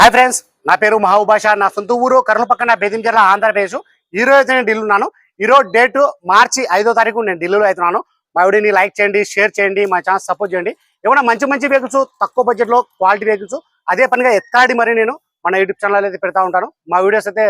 Hi friends, నా పేరు మహబూబ్ బాషా. నా సొంత ఊరు కర్నూలు పక్కన బేదించెర్ల, ఆంధ్రప్రదేశ్. ఈ రోజు నేను ఢిల్లీ ఉన్నాను. ఈ రోజు డేట్ మార్చి 5వ తారీఖు నేను ఢిల్లీలో అవుతున్నాను. మా వీడియోని లైక్ చేయండి, షేర్ చేయండి, మా ఛానల్ సపోర్ట్ చేయండి. ఏమైనా మంచి మంచి వెహికల్స్, తక్కువ బడ్జెట్ లో క్వాలిటీ వెహికల్స్ అదే పనిగా ఎత్తాడి మరి నేను మన యూట్యూబ్ ఛానల్ అయితే పెడతా ఉంటాను. మా వీడియోస్ అయితే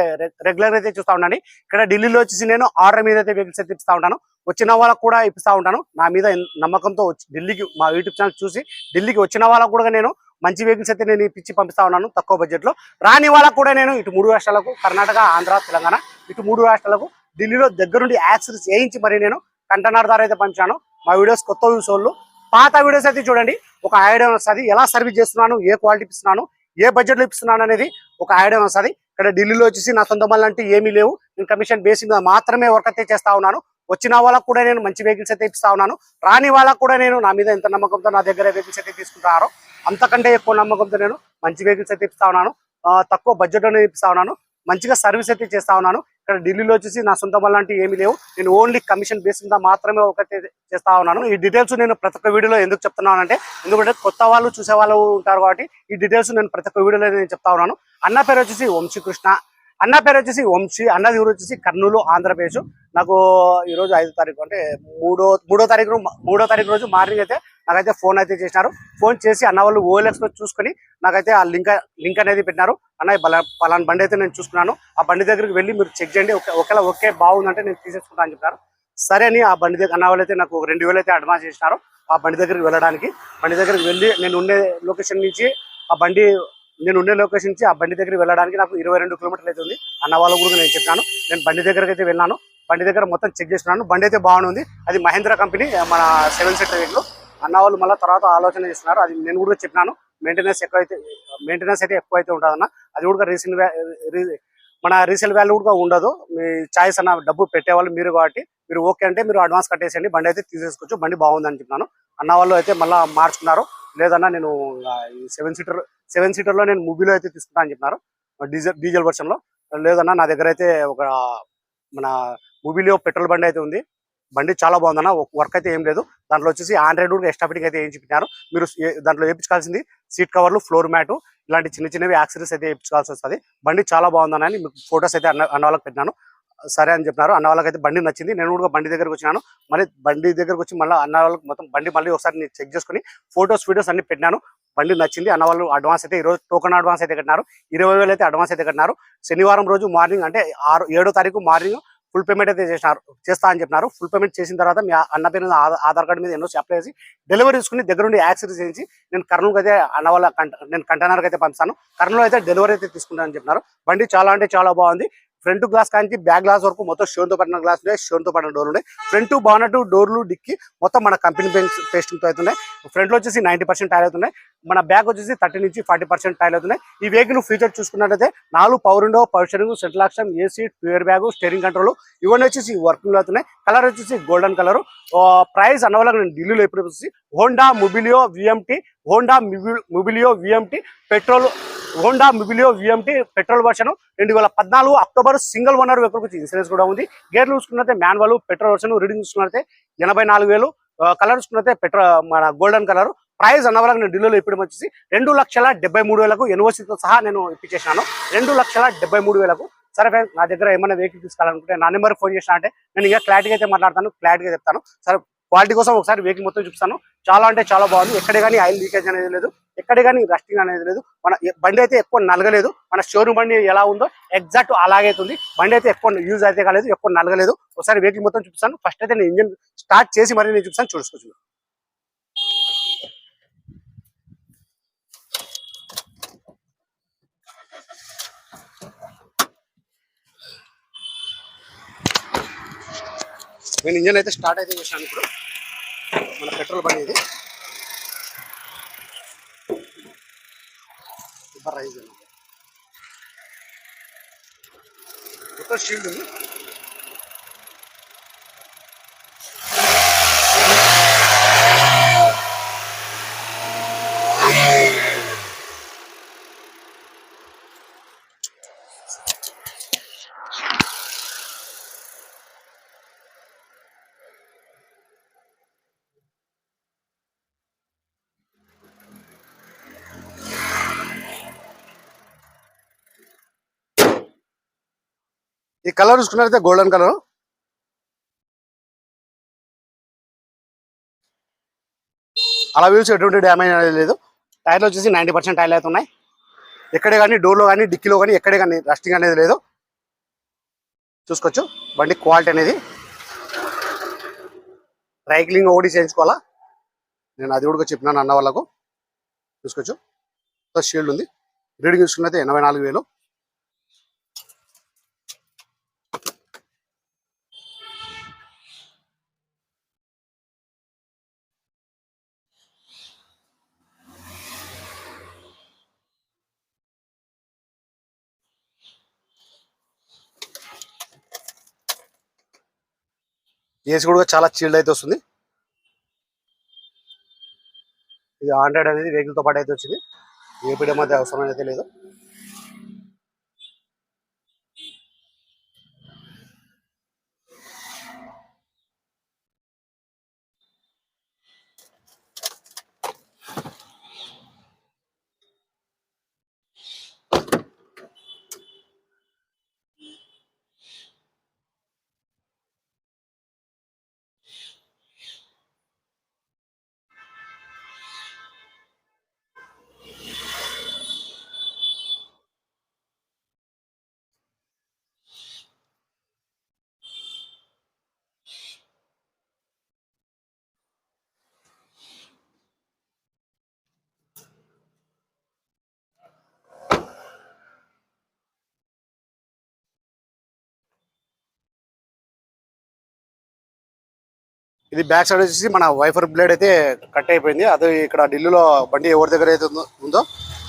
రెగ్యులర్ అయితే చూస్తూ ఉండండి. ఇక్కడ ఢిల్లీలో వచ్చేసి నేను ఆర్డర్ మీద అయితే వెహికల్స్ అయితే ఇప్పిస్తూ ఉంటాను. వచ్చిన వాళ్ళకు కూడా ఇప్పిస్తూ ఉంటాను. నా మీద నమ్మకంతో ఢిల్లీకి మా యూట్యూబ్ ఛానల్ చూసి ఢిల్లీకి వచ్చిన వాళ్ళకు కూడా నేను మంచి వెహికల్స్ అయితే నేను ఇప్పించి పంపిస్తా ఉన్నాను తక్కువ బడ్జెట్ లో. రాని వాళ్ళకు కూడా నేను ఇటు 3 రాష్ట్రాలకు, కర్ణాటక, ఆంధ్ర, తెలంగాణ, ఇటు 3 రాష్ట్రాలకు ఢిల్లీలో దగ్గరుండి యాక్సెస్ చేయించి మరి నేను కంటైనర్ ద్వారా అయితే పంపించాను. మా వీడియోస్ కొత్త వ్యూస్ వాళ్ళు పాత వీడియోస్ అయితే చూడండి, ఒక ఐడియా వస్తుంది. ఎలా సర్వీస్ చేస్తున్నాను, ఏ క్వాలిటీ ఇస్తున్నాను, ఏ బడ్జెట్ లో ఇస్తున్నాను అనేది ఒక ఐడియా వస్తుంది. ఇక్కడ ఢిల్లీలో వచ్చేసి నా సొంత మళ్ళీ అంటే ఏమీ లేవు. నేను కమిషన్ బేసిక్ మీద మాత్రమే వర్క్ అయితే చేస్తా ఉన్నాను. వచ్చిన వాళ్ళకు కూడా నేను మంచి వెహికల్స్ అయితే ఇప్పిస్తా ఉన్నాను. రాని వాళ్ళకు కూడా నేను నా మీద ఎంత నమ్మకంతో నా దగ్గర వెహికల్స్ అయితే తీసుకుంటారో అంతకంటే ఎక్కువ నమ్మకంతో నేను మంచి వెహికల్స్ అయితే ఇప్పిస్తా ఉన్నాను. తక్కువ బడ్జెట్ లోనే ఇప్పిస్తా ఉన్నాను. మంచిగా సర్వీస్ అయితే చేస్తా ఉన్నాను. ఇక్కడ ఢిల్లీలో వచ్చేసి నా సొంత లాంటి ఏమీ లేవు. నేను ఓన్లీ కమిషన్ బేస్ మీద మాత్రమే ఒకటి చేస్తా ఉన్నాను. ఈ డీటెయిల్స్ నేను ప్రతి ఒక్క వీడియోలో ఎందుకు చెప్తున్నాను అంటే, ఎందుకంటే కొత్త వాళ్ళు చూసే వాళ్ళు ఉంటారు కాబట్టి ఈ డీటెయిల్స్ నేను ప్రతి ఒక్క వీడియోలో నేను చెప్తా ఉన్నాను. అన్న పేరు వచ్చేసి వంశీకృష్ణ. అన్న పేరు వచ్చేసి వంశీ. అన్నది ఊరు వచ్చేసి కర్నూలు, ఆంధ్రప్రదేశ్. నాకు ఈ రోజు 5వ తారీఖు అంటే మూడో తారీఖు రోజు మార్నింగ్ అయితే నాకైతే ఫోన్ అయితే చేసినారు. ఫోన్ చేసి అన్న వాళ్ళు ఓఎల్ఎక్స్ లో చూసుకొని నాకైతే ఆ లింక్ అనేది పెట్టినారు. అన్న పలానా బండి అయితే నేను చూసుకున్నాను, ఆ బండి దగ్గరికి వెళ్ళి మీరు చెక్ చేయండి, ఒకవేళ ఓకే బాగుందంటే నేను తీసేసుకుంటా అని చెప్పారు. సరే అని ఆ బండి దగ్గర అన్న వాళ్ళు అయితే నాకు 2,000 అయితే అడ్వాన్స్ చేసినారు. ఆ బండి దగ్గరికి వెళ్ళడానికి వెళ్ళి నేను ఉండే లొకేషన్ నుంచి ఆ బండి దగ్గరికి వెళ్ళడానికి నాకు 22 కిలోమీటర్లు అయితే ఉంది. అన్న వాళ్ళ కూడా నేను చెప్పాను. నేను బండి దగ్గరికి అయితే వెళ్ళాను. బండి దగ్గర మొత్తం చెక్ చేస్తున్నాను. బండి అయితే బాగుంది. అది మహేంద్ర కంపెనీ, మన 7 సీటర్ వెహికల్. అన్న వాళ్ళు మళ్ళీ తర్వాత ఆలోచన చేస్తున్నారు. అది నేను కూడా చెప్పినాను. మెయింటెనెన్స్ అయితే ఎక్కువ అయితే ఉంటుందన్న. అది కూడా మన రీసేల్ వాల్యూ కూడా ఉండదు. మీ చాయిస్ అన్న, డబ్బు పెట్టేవాళ్ళు మీరు కాబట్టి మీరు ఓకే అంటే మీరు అడ్వాన్స్ కట్టేసేయండి, బండి అయితే తీసేసుకోవచ్చు, బండి బాగుందని చెప్పినాను. అన్న వాళ్ళు అయితే మళ్ళీ మార్చుకున్నారు. లేదన్నా నేను ఈ 7 సీటర్లో నేను మూవీలో అయితే తీసుకుంటా అని చెప్పినారు, డీజిల్ వర్షన్ లో. లేదన్నా నా దగ్గర అయితే ఒక మన మూవీలో పెట్రోల్ బండి అయితే ఉంది. బండి చాలా బాగుందన్న, వర్క్ అయితే ఏం లేదు. దాంట్లో వచ్చేసి ఆండ్రాయిడ్ కూడా ఎక్స్ట్రా ఫిట్టింగ్ అయితే వేయించుకున్నారు. మీరు దాంట్లో వేయించుకోవాల్సింది సీట్ కవర్లు, ఫ్లోర్ మ్యాట్, ఇలాంటి చిన్నవి యాక్సెసరీస్ అయితే వేయించుకోవాల్సి వస్తుంది. బండి చాలా బాగుందని మీకు ఫొటోస్ అయితే అన్న వాళ్ళకి పెట్టినాను. సరే అని చెప్పినారు. అన్న వాళ్ళకి అయితే బండి నచ్చింది. నేను కూడా బండి దగ్గరకు వచ్చినాను. మళ్ళీ బండి దగ్గరకు వచ్చి మళ్ళీ అన్న వాళ్ళకి మొత్తం బండి మళ్ళీ ఒకసారి నేను చెక్ చేసుకుని ఫొటోస్, వీడియోస్ అన్ని పెట్టినాను. బండి నచ్చింది. అన్న వాళ్ళు అడ్వాన్స్ అయితే ఈరోజు టోకన్ అడ్వాన్స్ అయితే కట్టినారు. 20,000 అయితే అడ్వాన్స్ అయితే కట్టినారు. శనివారం రోజు మార్నింగ్ అంటే 7వ తారీఖు మార్నింగ్ ఫుల్ పేమెంట్ అయితే చేస్తా అని చెప్పినారు. ఫుల్ పేమెంట్ చేసిన తర్వాత మీ అన్న పేరు ఆధార్ కార్డు మీద ఎన్నో అప్లై చేసి డెలివరీ తీసుకుని దగ్గరుండి యాక్సెసరీస్ చేయించి నేను కర్నూలుకి అయితే అన్న వాళ్ళ నేను కంటైనర్కి అయితే పంపిస్తాను. కర్నూలు అయితే డెలివరీ అయితే తీసుకుంటానని చెప్పినారు. బండి చాలా అంటే చాలా బాగుంది. ఫ్రంట్ గ్లాస్ కానీ బ్యాక్ గ్లాస్ వరకు మొత్తం షోన్తో పడిన గ్లాస్ ఉన్నాయి, షోన్తో పడిన డోర్లు ఉన్నాయి. ఫ్రంట్ బానట్, డోర్లు, డిక్కి మొత్తం మన కంపెనీ పేస్టింగ్తో అవుతున్నాయి. ఫ్రంట్లో వచ్చేసి 90% టైల్ అవుతున్నాయి. మన బ్యాక్ వచ్చేసి 30 నుంచి 40% టైల్ అవుతున్నాయి. ఈ వెహికల్ ఫీచర్ చూసుకున్నట్టయితే 4 power window, power steering, central action, AC, ట్యూయర్ బ్యాగ్, స్టీరింగ్ కంట్రోల్ ఇవన్నీ వచ్చేసి వర్కింగ్ అవుతున్నాయి. కలర్ వచ్చేసి గోల్డెన్ కలర్. ప్రైస్ అన్న వాళ్ళకి నేను ఢిల్లీలో ఎప్పుడు వచ్చేసి Honda Mobilio VMT petrol version 2014 October single owner vehicle వచ్చి ఇన్సూరెన్స్ కూడా ఉంది. గేర్లు చూసుకున్నట్టే మాన్యువల్, పెట్రోల్ వర్షన్. రీడింగ్ చూసుకున్నట్టే 84,000. కలర్ చూసుకున్నట్టే మన గోల్డెన్ కలర్. ప్రైస్ అన్న వాళ్ళకి నేను ఢిల్లీలో ఇప్పుడు వచ్చేసి 2,73,000 ఎన్ఓసీతో సహా నేను ఇప్పించేసాను. 2,73,000. సరే ఫ్రెండ్స్, నా దగ్గర ఏమైనా వెహికల్ తీసుకోవాలనుకుంటే నా నెంబర్ ఫోన్ చేసినా అంటే నేను ఇంకా క్లారిటీగా అయితే మాట్లాడతాను, క్లారిటీగా చెప్తాను. సరే, క్వాలిటీ కోసం ఒకసారి వెహికల్ మొత్తం చూపిస్తాను. చాలా అంటే చాలా బాగుంది. ఎక్కడే కానీ ఆయిల్ లీకేజ్ అనేది లేదు, ఎక్కడే కానీ రస్టింగ్ అనేది లేదు. మన బండి అయితే ఎక్కువ నలగలేదు. మన షోరూమ్ బండి ఎలా ఉందో ఎగ్జాక్ట్ అలాగే ఉంది. బండి అయితే ఎక్కువ యూజ్ అయితే కాలేదు, ఎక్కువ నలగలేదు. ఒకసారి వెహికల్ మొత్తం చూపిస్తాను. ఫస్ట్ అయితే నేను ఇంజిన్ స్టార్ట్ చేసి మరీ నేను చూపిస్తాను, చూసుకోవచ్చు. నేను ఇంజన్ అయితే స్టార్ట్ అయితే చేశాను. ఇప్పుడు మన పెట్రోల్ బండి ఇది రైజ్ మొత్తం షీల్డ్ ఉంది. ఈ కలర్ చూసుకున్నట్లయితే గోల్డెన్ కలర్. అలా వీల్స్ ఎటువంటి డ్యామేజ్ అనేది లేదు. టైర్లు వచ్చేసి 90% టైర్లు అయితే ఉన్నాయి. ఎక్కడే కానీ డోర్లో కానీ డిక్కీలో కానీ ఎక్కడే కానీ రస్టింగ్ అనేది లేదు. చూసుకోవచ్చు బండి క్వాలిటీ అనేది. రైక్లింగ్ ఒకటి చేయించుకోవాలా, నేను అది కూడా చెప్పినాను అన్న వాళ్ళకు. చూసుకోవచ్చు షీల్డ్ ఉంది. రీడింగ్ చూసుకున్నైతే 84,000. ఏసీ కూడా చాలా చీల్డ్ అయితే వస్తుంది. ఇది ఆండ్రాయిడ్ అనేది వెహికల్తో పాటు అయితే వచ్చింది. ఏపీడీ మధ్య అవసరం అయితే లేదు. ఇది బ్యాక్ సైడ్ వచ్చేసి మన వైఫర్ బ్లేడ్ అయితే కట్ అయిపోయింది. అది ఇక్కడ ఢిల్లీలో బండి ఎవరి దగ్గర అయితే ఉందో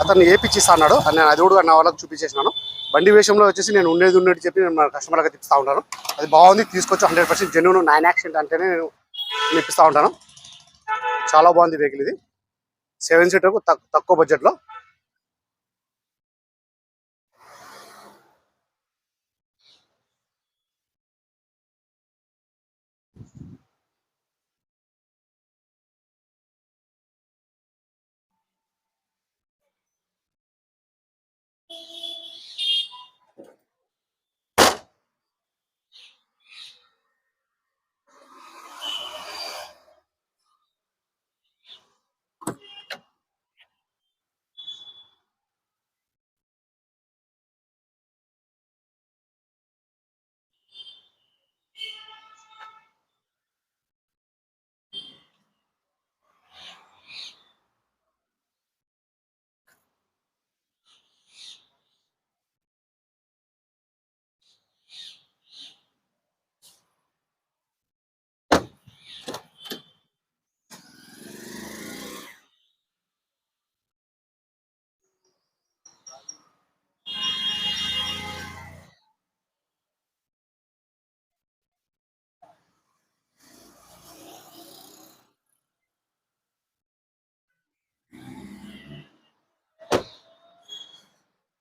అతను ఏపిచ్చిస్తా అన్నాడు. నేను అది కూడా నా వాళ్ళకి చూపించేసినాను. బండి విషయంలో వచ్చేసి నేను ఉన్నట్టు చెప్పి నేను కస్టమర్కి ఇప్పిస్తూ ఉంటాను. అది బాగుంది, తీసుకొచ్చి 100% జెన్యూన్ 9 యాక్సిడెంట్ అంటేనే నేను ఇప్పిస్తూ ఉంటాను. చాలా బాగుంది వెహికల్. ఇది 7 సీటర్ తక్కువ బడ్జెట్లో.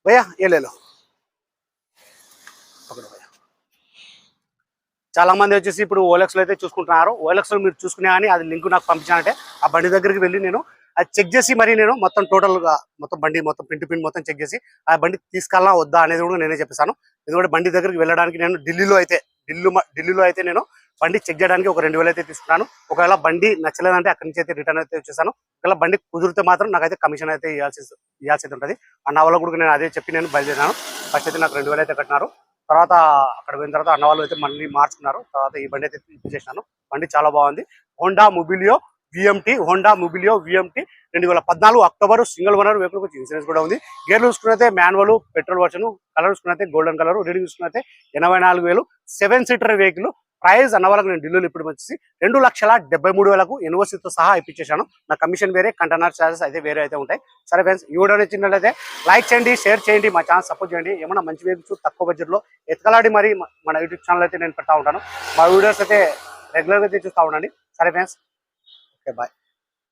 భయ్యా ఏ లేలో చాలా మంది వచ్చేసి ఇప్పుడు ఓఎల్ఎక్స్లో అయితే చూసుకుంటున్నారు. ఓఎల్ఎక్స్లో మీరు చూసుకునే కానీ అది లింక్ నాకు పంపించానంటే ఆ బండి దగ్గరికి వెళ్ళి నేను అది చెక్ చేసి మరి నేను మొత్తం టోటల్గా మొత్తం బండి మొత్తం పిన్ టు పిన్ మొత్తం చెక్ చేసి ఆ బండి తీసుకెళ్ళా వద్దా అనేది కూడా నేనే చెప్పేసాను. ఎందుకంటే బండి దగ్గరికి వెళ్ళడానికి నేను ఢిల్లీలో అయితే నేను బండి చెక్ చేయడానికి ఒక 2,000 అయితే తీసుకున్నాను. ఒకవేళ బండి నచ్చలేదంటే అక్కడి నుంచి అయితే రిటర్న్ అయితే వచ్చేసాను. ఒకవేళ బండి కుదిరితే మాత్రం నాకైతే కమిషన్ అయితే ఇవ్వాల్సి ఉంటుంది. అన్న వాళ్ళ కూడా నేను అదే చెప్పి నేను బయలుదేరాను. ఫస్ట్ అయితే నాకు 2,000 అయితే కట్టినారు. తర్వాత అక్కడ పోయిన తర్వాత అన్న వాళ్ళు అయితే మళ్ళీ మార్చుకున్నారు. తర్వాత ఈ బండి అయితే ఇచ్చేసాను. బండి చాలా బాగుంది. Honda Mobilio VMT 2014 October single owner vehicle వచ్చి ఇన్సూరెన్స్ కూడా ఉంది. గేర్లు చూసుకున్నైతే మాన్యువల్ పెట్రోల్ వర్షన్, కలర్ చూసుకున్నైతే గోల్డెన్ కలర్, రీడింగ్ చూసుకున్నైతే 84,000. 7 సీటర్ వెహికల్. ప్రైస్ అన్న వాళ్ళకి నేను ఢిల్లీలో ఇప్పుడు వచ్చేసి 2,73,000 యూనివర్సిటీతో సహా ఇప్పించేశాను. నా కమిషన్ వేరే, కంటైనర్ చార్జెస్ అయితే వేరే అయితే ఉంటాయి. సరే ఫ్రెండ్స్, ఈ వీడియో నచ్చినట్లయితే లైక్ చేయండి, షేర్ చేయండి, మా ఛానల్ సపోర్ట్ చేయండి. ఏమన్నా మంచి వెహికల్స్ తక్కువ బడ్జెట్లో ఎతకలాడి మరి మన యూట్యూబ్ ఛానల్ అయితే నేను పెడతా ఉంటాను. మా వీడియోస్ అయితే రెగ్యులర్గా అయితే చూస్తూ ఉండండి. సరే ఫ్రెండ్స్, ఓకే బాయ్.